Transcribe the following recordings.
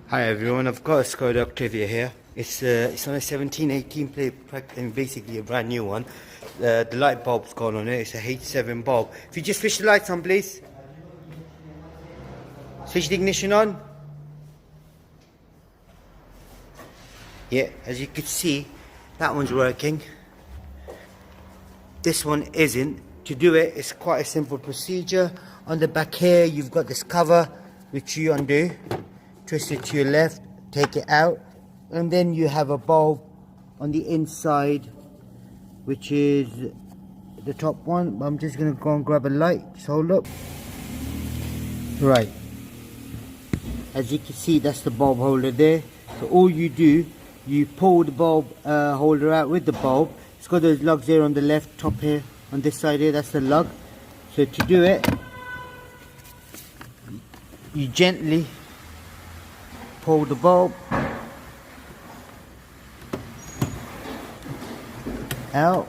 Hi everyone, I've got a Skoda Octavia here. It's on a 17-18 plate, and basically a brand new one. The light bulb's gone on it. It's a H7 bulb. If you just switch the lights on, please. Switch the ignition on. Yeah, as you can see, that one's working. This one isn't. To do it, it's quite a simple procedure. On the back here, you've got this cover, which you undo. Twist it to your left, take it out, and then you have a bulb on the inside, which is the top one. I'm just going to go and grab a light. Just hold up. Right. As you can see, that's the bulb holder there. So all you do, you pull the bulb holder out with the bulb. It's got those lugs there on the left, top here, on this side here, that's the lug. So to do it, you gently pull the bulb out.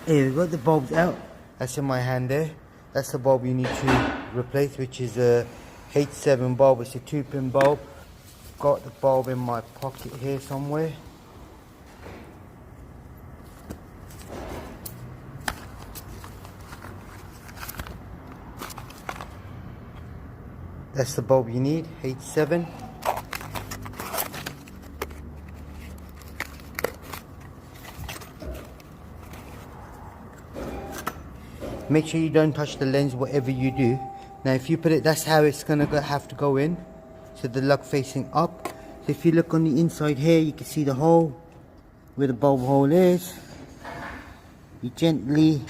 Here we got the bulbs out. That's in my hand there. That's the bulb you need to replace, which is a H7 bulb. It's a 2-pin bulb. Got the bulb in my pocket here somewhere. That's the bulb you need, H7. Make sure you don't touch the lens, whatever you do. Now if you put it, that's how it's gonna have to go in. So the lug facing up. So if you look on the inside here, you can see the hole where the bulb hole is. You gently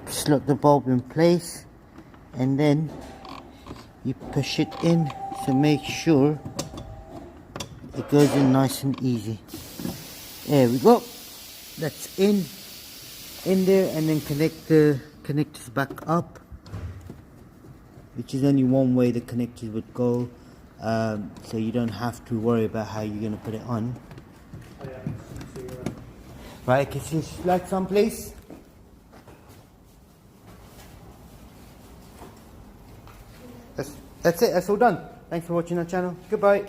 slot the bulb in place, and then you push it in, so make sure it goes in nice and easy. There we go. That's in there, and then connect the connectors back up, which is only one way the connectors would go, so you don't have to worry about how you're going to put it on. Right, can you see lights on, please? That's it, that's all done. Thanks for watching our channel. Goodbye.